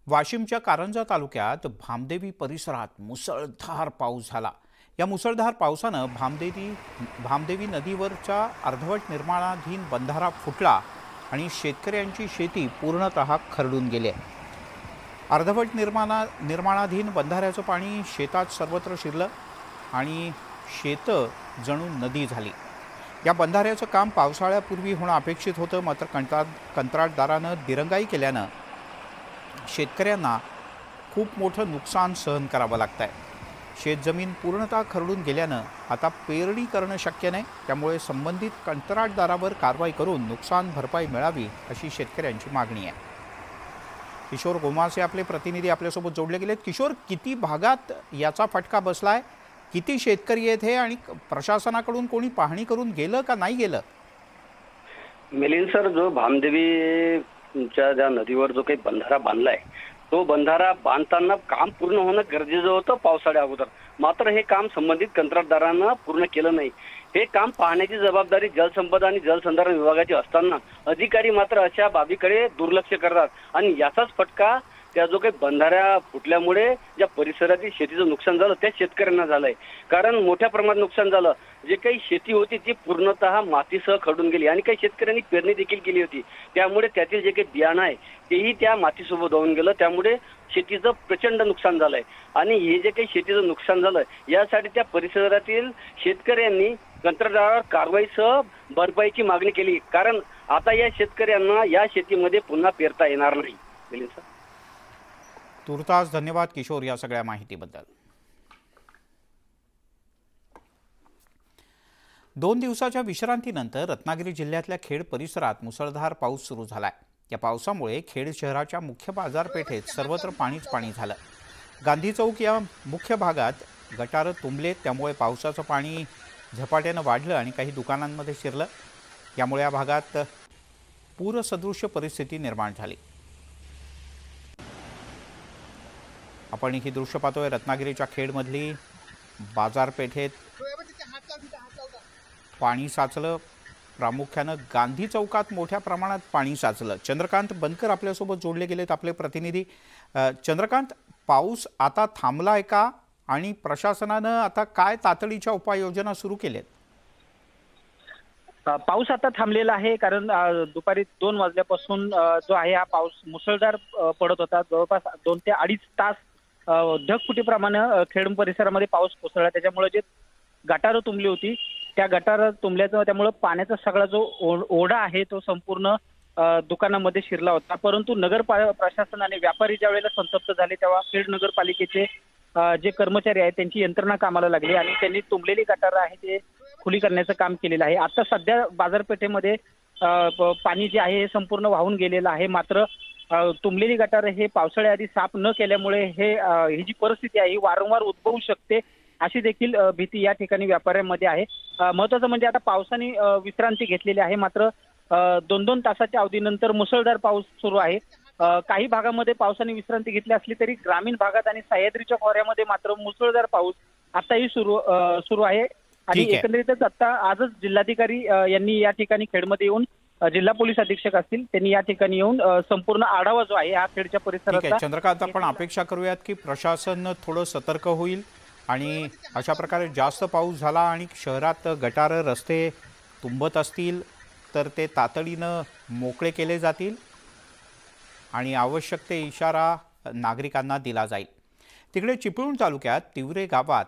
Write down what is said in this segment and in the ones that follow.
वाशिमच्या कारंजा तालुक्यात भामदेवी परिसरात मुसळधार पाऊस झाला। या मुसळधार पावसानं भामदेवी नदीवरचा अर्धवट निर्माणाधीन बंधारा फुटला आणि शेतकऱ्यांची शेती पूर्णतः खरडून गेली आहे। अर्धवट निर्माणाधीन बंधाऱ्याचं पाणी शेतात सर्वत्र शिरलं आणि शेतं जणू नदी झाली। या बंधाऱ्याचं काम पावसाळ्यापूर्वी होणं अपेक्षित होतं, मात्र कंत्राटदारानं दिरंगाई केल्यानं शेतकऱ्यांना खूप मोठं नुकसान सहन करावं लागतंय। शेतजमीन पूर्णतः खरडून गेल्यानं आता पेरणी करणं शक्य नाही, त्यामुळे संबंधित कंत्राटदारावर कारवाई करून नुकसान भरपाई मिळावी अशी शेतकऱ्यांची मागणी आहे। किशोर गोमासे आपले प्रतिनिधी आपल्यासोबत जोडले गेलेत। किशोर, किती भागात याचा फटका बसलाय, किती शेतकरी आहेत हे, आणि प्रशासनाकडून कोणी पाहणी करून गेलं का नाही गेलं? मिलिंद सर, जो भामदेवीच्या ज्या नदीवर जो काही बंधारा बांधलाय, तो बंधारा बांधताना काम पूर्ण होणं गरजेचं होतं पावसाळ्या अगोदर, मात्र हे काम संबंधित कंत्राटदारांना पूर्ण केलं नाही। हे काम पाहण्याची जबाबदारी जलसंपदा आणि जलसंधारण विभागाची असताना अधिकारी मात्र अशा बाबीकडे दुर्लक्ष करतात आणि याचाच फटका त्या जो काही बंधाऱ्या फुटल्यामुळे ज्या परिसरातील शेतीचं नुकसान झालं त्या शेतकऱ्यांना झालंय। कारण मोठ्या प्रमाणात नुकसान झालं, जे काही शेती होती ती पूर्णतः मातीसह खरडून गेली आणि काही शेतकऱ्यांनी पेरणी देखील केली होती, त्यामुळे त्यातील जे काही बियाणं आहे तेही त्या मातीसोबत वाहून गेलं, त्यामुळे शेतीचं प्रचंड नुकसान झालंय। आणि हे जे काही शेतीचं नुकसान झालं यासाठी त्या परिसरातील शेतकऱ्यांनी कंत्राटदारावर कारवाईसह भरपाईची मागणी केली, कारण आता या शेतकऱ्यांना या शेतीमध्ये पुन्हा पेरता येणार नाही। मिलिंद सर, तुर्तास धन्यवाद किशोर या सगळ्या माहितीबद्दल। 2 दिवसाच्या विश्रांतीनंतर रत्नागिरी जिल्ह्यातल्या खेड परिसरात मुसळधार पाऊस सुरू झालाय। या पावसामुळे खेड शहराच्या मुख्य बाजारपेठेत सर्वत्र पाणी झालं। गांधी चौक या मुख्य भागात गटारं तुंबलेत, त्यामुळे पावसाचं पाणी झपाट्यानं वाढलं आणि काही दुकानांमध्ये शिरलं। यामुळे या भागात पूरसदृश्य परिस्थिती निर्माण झाली। आपण ही दृश्य पाहतोय रत्नागिरीच्या खेडमधली बाजारपेठेत पाणी साचलं। प्रामुख्यानं गांधी चौकात मोठ्या प्रमाणात पाणी साचलं। चंद्रकांत बनकर आपल्यासोबत जोडले गेलेत, आपले प्रतिनिधी। चंद्रकांत, पाऊस आता थांबलाय का आणि प्रशासनानं आता काय तातडीच्या उपाययोजना सुरू केल्यात? पाऊस आता थांबलेला आहे, कारण दुपारी 2 वाजल्यापासून जो आहे हा पाऊस मुसळधार पडत होता। जवळपास 2 ते 2.5 तास ढगफुटीप्रमाणे खेड परिसरामध्ये पाऊस कोसळला, त्याच्यामुळे जे गटारं तुंबली होती त्या गटारं तुंबल्याचं, त्यामुळे पाण्याचा सगळा जो ओढा आहे तो संपूर्ण दुकानामध्ये शिरला होता। परंतु नगर प्रशासनाने, व्यापारी ज्या वेळेला संतप्त झाले तेव्हा खेड नगरपालिकेचे जे कर्मचारी आहेत त्यांची यंत्रणा कामाला लागली आणि त्यांनी तुंबलेली गटारं आहे ते खुली करण्याचं काम केलेलं आहे। आता सध्या बाजारपेठेमध्ये पाणी जे आहे हे संपूर्ण वाहून गेलेलं आहे, मात्र तुंबलेली गटारं हे पावसाळ्याआधी साफ न केल्यामुळे ही जी परिस्थिती आहे ही वारंवार उद्भवू शकते, अशी देखील भीती या ठिकाणी व्यापाऱ्यांमध्ये आहे। महत्त्वाचं म्हणजे आता पावसाने विश्रांती घेतलेली आहे, मात्र 2-2 तासाच्या अवधीनंतर मुसळधार पाऊस सुरू आहे। काही भागामध्ये पावसाने विश्रांती घेतली असली तरी ग्रामीण भागात आणि सह्याद्रीच्या खोऱ्यामध्ये मात्र मुसळधार पाऊस आताही सुरू आहे। आणि एकंदरीतच आता आजच जिल्हाधिकारी यांनी या ठिकाणी खेडमध्ये येऊन, जिल्हा पोलीस अधीक्षक असतील त्यांनी या ठिकाणी येऊन संपूर्ण आढावा जो आहे हा खेडच्या परिसराचा। चंद्रकांत, आपण अपेक्षा करूयात की प्रशासन थोडं सतर्क होईल आणि अशा प्रकारे जास्त पाऊस झाला आणि शहरात गटारं रस्ते तुंबत असतील तर ते तातडीनं मोकळे केले जातील आणि आवश्यक ते इशारा नागरिकांना दिला जाईल। तिकडे चिपळूण तालुक्यात तिवरे गावात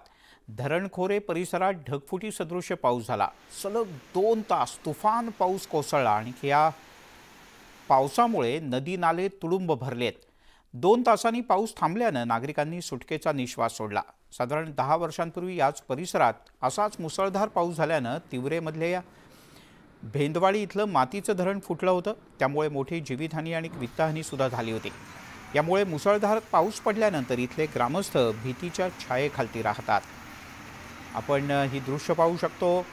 धरणखोरे परिसरात ढगफुटी सदृश्य पाऊस झाला। सलग 2 तास तुफान पाऊस कोसळला आणि या पावसामुळे नदी नाले तुडुंब भरलेत। 2 तासांनी पाऊस थांबल्यानं नागरिकांनी सुटकेचा निश्वास सोडला। साधारण 10 वर्षांपूर्वी याच परिसरात असाच मुसळधार पाऊस झाल्यानं तिवरेमधल्या भेंदवाडी इथलं मातीचं धरण फुटलं होतं, त्यामुळे मोठी जीवितहानी आणि वित्तहानी सुद्धा झाली होती। यामुळे मुसळधार पाऊस पडल्यानंतर इथले ग्रामस्थ भीतीच्या छायेखाली राहतात। आपण ही दृश्य पाहू शकतो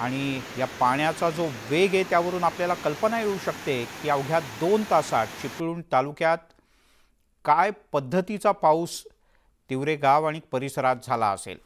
आणि या पाण्याचा जो वेग आहे त्यावरून आपल्याला कल्पना येऊ शकते की अवघ्या 2 तासात चिपळूण तालुक्यात काय पद्धतीचा पाऊस तिवरे गाव आणि परिसरात झाला असेल।